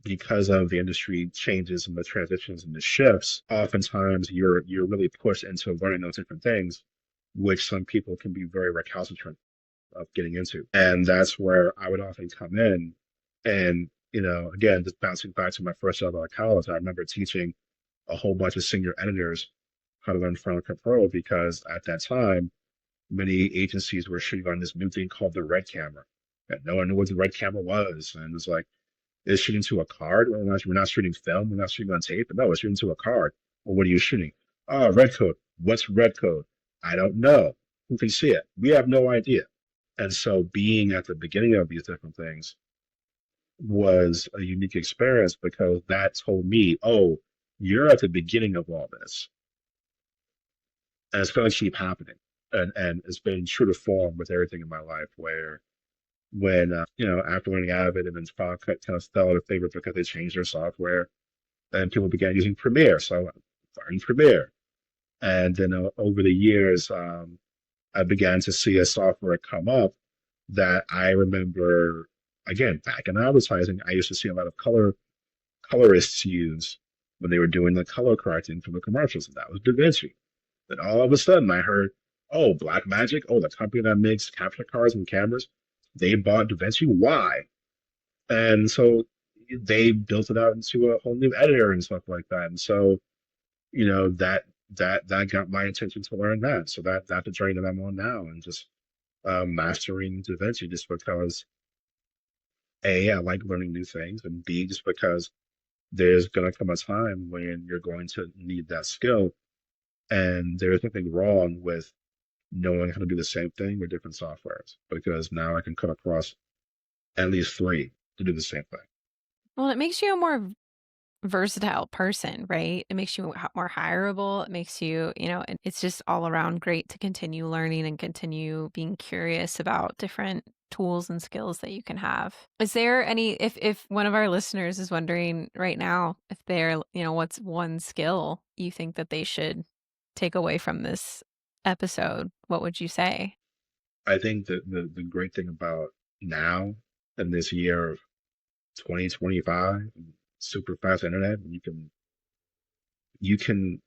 because of the industry changes and the transitions and the shifts, oftentimes you're really pushed into learning those different things, which some people can be very recalcitrant of getting into. And that's where I would often come in. And, again, just bouncing back to my first job out of college, I remember teaching a whole bunch of senior editors how to learn Final Cut Pro because at that time, many agencies were shooting on this new thing called the red camera. And no one knew what the red camera was. And it was like, is shooting to a card? We're not shooting film. We're not shooting on tape. No, we're shooting to a card. Well, what are you shooting? Oh, red code. What's red code? I don't know. Who can see it? We have no idea. And so being at the beginning of these different things was a unique experience because that told me, oh, you're at the beginning of all this. And it's going to keep happening. And it's been true to form with everything in my life where when, after learning Avid and then Final Cut kind of fell out of favor because they changed their software and people began using Premiere. So I learned Premiere. And then over the years, I began to see a software come up that I remember, again, back in advertising, I used to see a lot of colorists use when they were doing the color correcting for the commercials, and that was DaVinci. Then all of a sudden I heard, oh, Blackmagic, oh, the company that makes capture cards and cameras, they bought DaVinci. Why? And so they built it out into a whole new editor and stuff like that. And so, that got my attention to learn that. So that's the journey that I'm on now, and just mastering DaVinci just because A, I like learning new things, and B, just because there's gonna come a time when you're going to need that skill, and there's nothing wrong with knowing how to do the same thing with different softwares because now I can cut across at least three to do the same thing. Well, it makes you a more versatile person, right? It makes you more hireable. It makes you, and it's just all around great to continue learning and continue being curious about different tools and skills that you can have. Is there any, if one of our listeners is wondering right now, if they're, what's one skill you think that they should take away from this episode, what would you say? I think that the great thing about now in this year of 2025, super fast internet, you can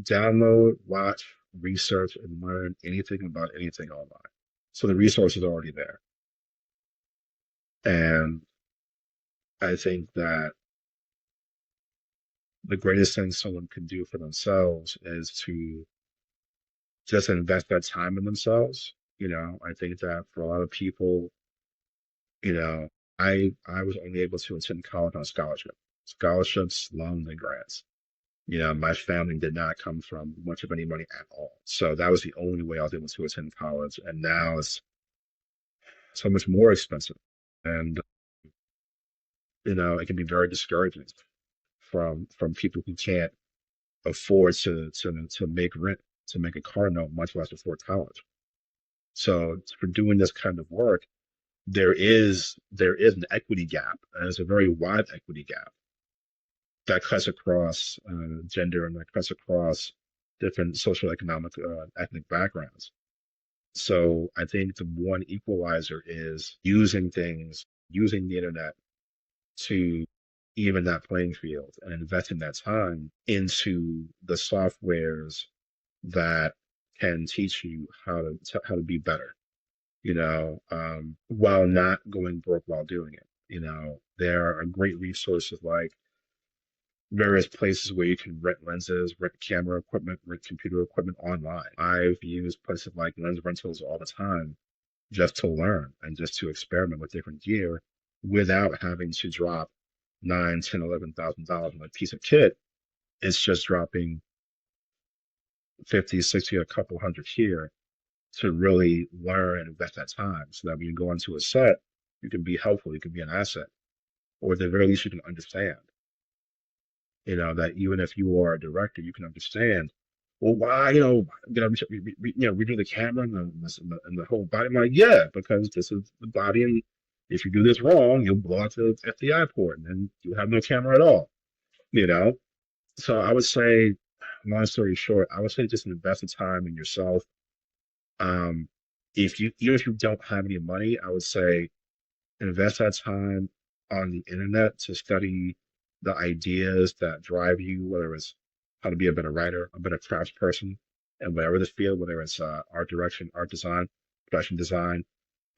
download, watch, research, and learn anything about anything online. So the resources are already there. And I think that the greatest thing someone can do for themselves is to just invest that time in themselves. I think that for a lot of people, you know, I was only able to attend college on scholarship, scholarships, loans, and grants. My family did not come from much of any money at all, so that was the only way I was able to attend college. And now it's so much more expensive, and it can be very discouraging from people who can't afford to make rent, to make a car note, much less afford college. So for doing this kind of work, there is an equity gap, and it's a very wide equity gap that cuts across gender, and that cuts across different socioeconomic, ethnic backgrounds. So I think the one equalizer is using the internet to even that playing field and investing that time into the softwares that can teach you how to be better, while not going broke while doing it. There are great resources like various places where you can rent lenses, rent camera equipment, rent computer equipment online. I've used places like lens rentals all the time just to learn and just to experiment with different gear without having to drop nine, 10, $11,000 on a piece of kit. It's just dropping 50, 60, a couple hundred here to really learn and invest that time so that when you go into a set, you can be helpful, you can be an asset, or at the very least, you can understand. That even if you are a director, you can understand, well, why, redo the camera and the whole body. I'm like, yeah, because this is the body, and if you do this wrong, you'll blow out the FDI port, and then you have no camera at all. You know, so I would say, long story short, I would say just invest the time in yourself. Um, even if you don't have any money, I would say invest that time on the internet to study the ideas that drive you, whether it's how to be a better writer, a better craftsperson, and whatever the field, whether it's art direction, art design, production design,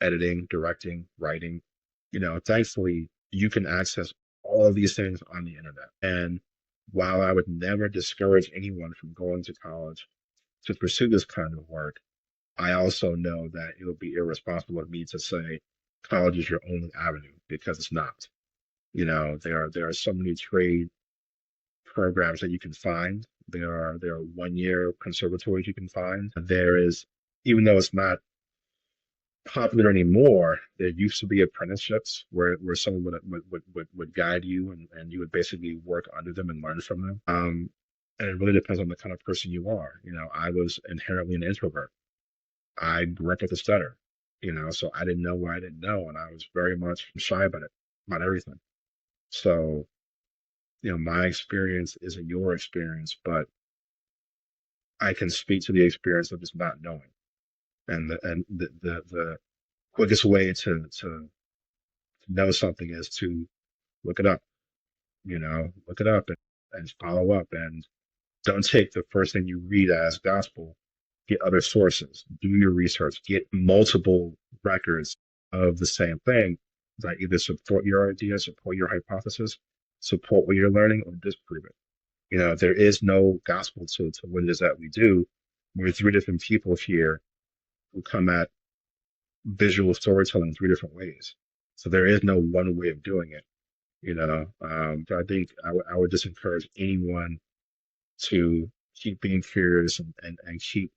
editing, directing, writing. Thankfully, you can access all of these things on the internet. And while I would never discourage anyone from going to college to pursue this kind of work, I also know that it would be irresponsible of me to say college is your only avenue, because it's not. There are so many trade programs that you can find. There are 1 year conservatories you can find. There is, even though it's not popular anymore, there used to be apprenticeships where someone would guide you, and you would basically work under them and learn from them. And it really depends on the kind of person you are. I was inherently an introvert. I grew up with a stutter, so I didn't know what I didn't know, and I was very much shy about it, about everything. So, my experience isn't your experience, but I can speak to the experience of just not knowing. And the quickest way to know something is to look it up, look it up and follow up, and don't take the first thing you read as gospel. Get other sources, do your research, get multiple records of the same thing that either support your idea, support your hypothesis, support what you're learning, or disprove it. There is no gospel to what it is that we do. We're three different people here who come at visual storytelling three different ways. So there is no one way of doing it. So I think I would just encourage anyone to keep being curious, and keep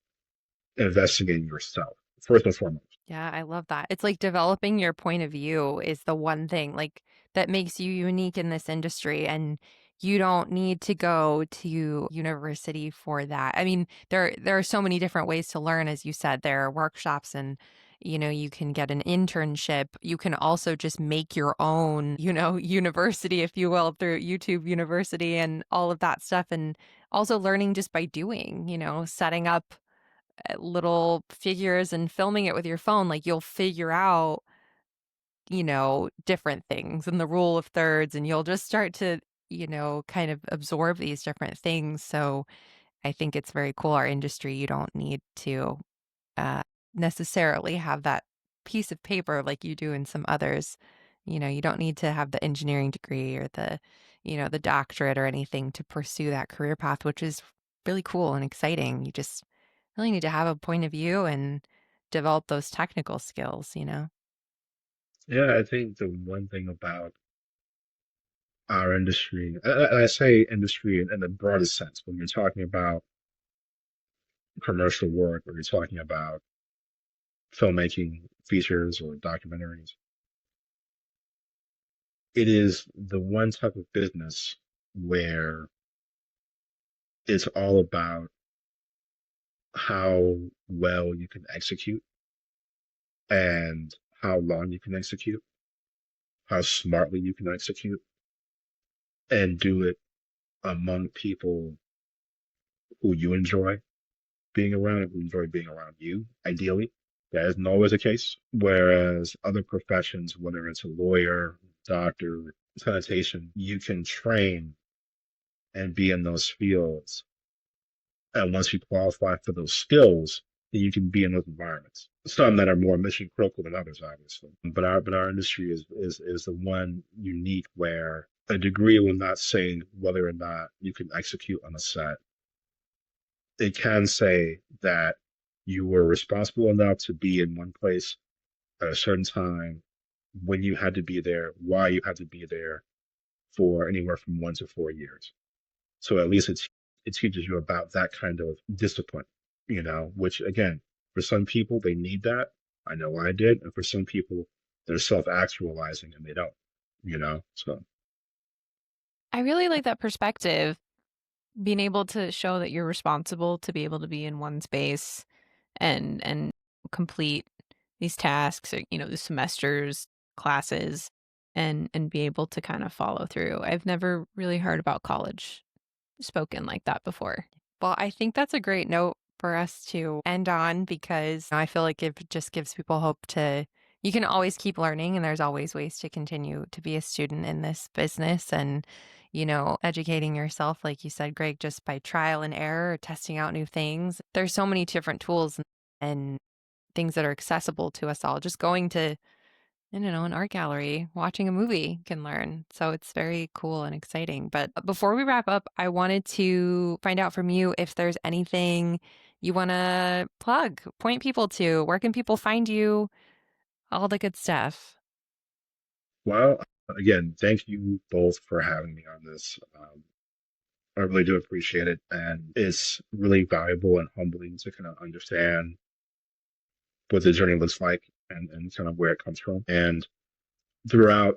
investing in yourself first and foremost. Yeah, I love that. It's like developing your point of view is the one thing like that makes you unique in this industry, and you don't need to go to university for that. I mean, there are so many different ways to learn, as you said. There are workshops, and you can get an internship. You can also just make your own, university, if you will, through YouTube University and all of that stuff, and also learning just by doing, setting up little figures and filming it with your phone, like you'll figure out, different things and the rule of thirds, and you'll just start to, kind of absorb these different things. So I think it's very cool. Our industry, you don't need to uh, necessarily have that piece of paper like you do in some others. You don't need to have the engineering degree or the doctorate or anything to pursue that career path, which is really cool and exciting. You just really need to have a point of view and develop those technical skills. Yeah, I think the one thing about our industry, and I say industry in the broadest sense, when you're talking about commercial work or you're talking about filmmaking features or documentaries, it is the one type of business where it's all about how well you can execute and how long you can execute, how smartly you can execute, and do it among people who you enjoy being around and who enjoy being around you, ideally. That isn't always the case. Whereas other professions, whether it's a lawyer, doctor, sanitation, you can train and be in those fields. And once you qualify for those skills, then you can be in those environments. Some that are more mission critical than others, obviously. But our industry is the one unique where a degree will not say whether or not you can execute on a set. It can say that you were responsible enough to be in one place at a certain time, when you had to be there, why you had to be there for anywhere from 1 to 4 years. So at least it teaches you about that kind of discipline, which again, for some people, they need that. I know I did. And for some people, they're self actualizing and they don't. So, I really like that perspective, being able to show that you're responsible to be able to be in one space and complete these tasks, or, the semesters, classes, and be able to kind of follow through. I've never really heard about college spoken like that before. Well, I think that's a great note for us to end on because I feel like it just gives people hope you can always keep learning and there's always ways to continue to be a student in this business and educating yourself, like you said, Greg, just by trial and error, testing out new things. There's so many different tools and things that are accessible to us all. Just going to I don't know, an art gallery, watching a movie can learn. So it's very cool and exciting. But before we wrap up, I wanted to find out from you if there's anything you want to plug, point people to. Where can people find you? All the good stuff. well, again, thank you both for having me on this. I really do appreciate it. And it's really valuable and humbling to kind of understand what the journey looks like and kind of where it comes from. And throughout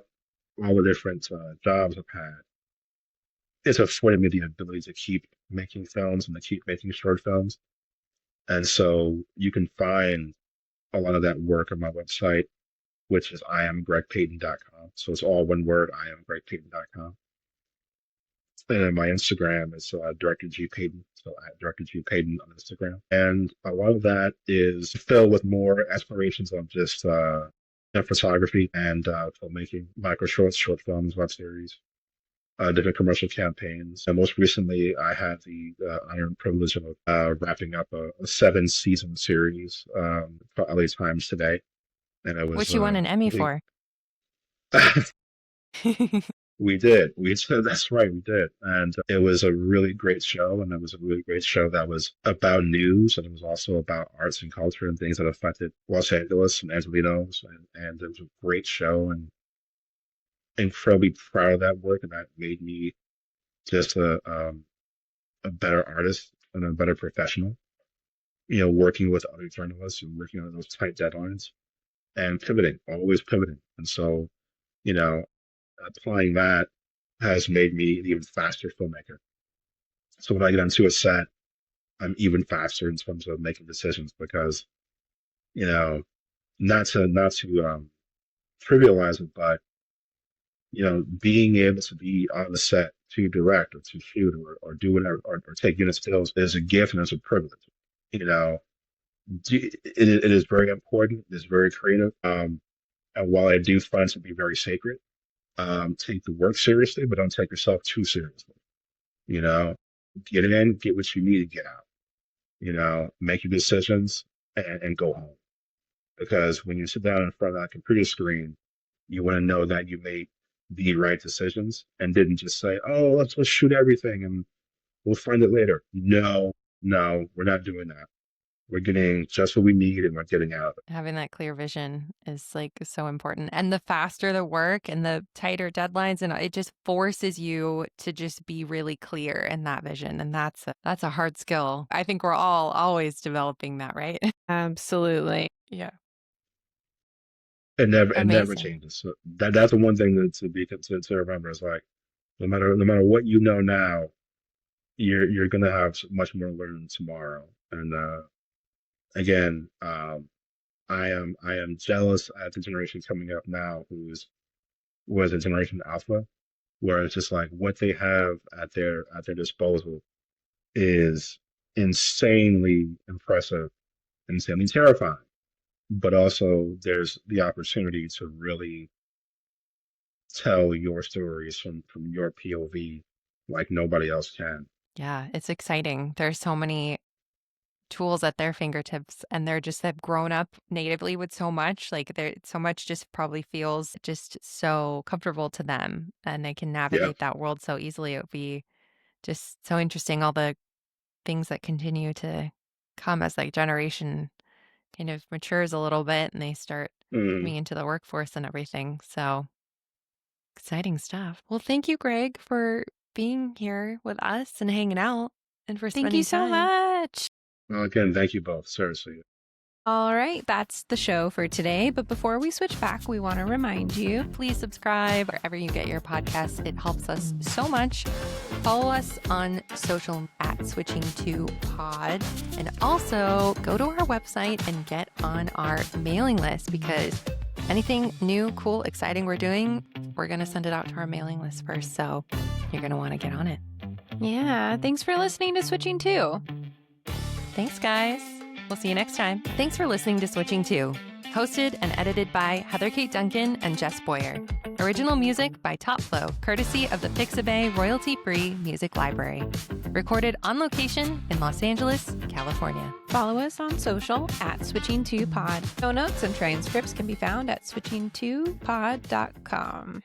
all the different jobs I've had, it's afforded me the ability to keep making films and to keep making short films. And so you can find a lot of that work on my website, which is iamgregpayton.com. So it's all one word, iamgregpayton.com. And then my Instagram is Director G Payton. So at Director G Payton on Instagram. And a lot of that is filled with more explorations of just photography and filmmaking, micro shorts, short films, web series, different commercial campaigns. And most recently, I had the honor and privilege of wrapping up a 7-season series for LA Times Today. And it was Which you won an Emmy really for. we did. That's right, we did. And it was a really great show. And it was a really great show that was about news. And it was also about arts and culture and things that affected Los Angeles and Angelinos. And it was a great show and incredibly proud of that work. And that made me just a better artist and a better professional, working with other journalists and working on those tight deadlines and pivoting, always pivoting. And so, you know, applying that has made me an even faster filmmaker. So when I get onto a set, I'm even faster in terms of making decisions because, you know, not to trivialize it, but being able to be on the set to direct or to shoot or do whatever or take unit stills is a gift and it's a privilege. You know, it is very important. It's very creative. And while I do find it to be very sacred, take the work seriously, but don't take yourself too seriously. You know, get in, get what you need to get out. Make your decisions and go home. Because when you sit down in front of that computer screen, You want to know that you made the right decisions and didn't just say, "Oh, let's shoot everything and we'll find it later." No, no, we're not doing that. We're getting just what we need and we're getting out of it. Having that clear vision is like so important. And the faster the work and the tighter deadlines, and it just forces you to just be really clear in that vision. And that's a hard skill. I think we're all always developing that, right? Absolutely. Yeah. It never Amazing. changes. So that's the one thing to remember is like no matter what you know now, you're gonna have much more learning tomorrow. And again, I am jealous at the generation coming up now was a generation alpha, where it's just like what they have at their disposal is insanely impressive, insanely terrifying. But also there's the opportunity to really tell your stories from your POV like nobody else can. Yeah, it's exciting. There's so many tools at their fingertips, and they've grown up natively with so much. Like so much just probably feels just so comfortable to them, and they can Yeah. navigate that world so easily. It would be just so interesting, all the things that continue to come as like generation kind of matures a little bit and they start Mm. coming into the workforce and everything. So exciting stuff. Well, thank you, Greg, for being here with us and hanging out and for Thank spending you so time. much. Well, again, thank you both. Seriously. All right, that's the show for today. But before we switch back, we want to remind you, Please subscribe wherever you get your podcasts. It helps us so much. Follow us on social at Switching to Pod. And also go to our website and get on our mailing list, because anything new, cool, exciting we're doing, we're going to send it out to our mailing list first. So you're going to want to get on it. yeah, thanks for listening to Switching To. Thanks, guys. We'll see you next time. Thanks for listening to Switching To. Hosted and edited by Heather Kate Duncan and Jess Boyer. Original music by Top Flow, courtesy of the Pixabay royalty-free music library. Recorded on location in Los Angeles, California. Follow us on social at Switching To Pod. Show notes and transcripts can be found at switching2pod.com.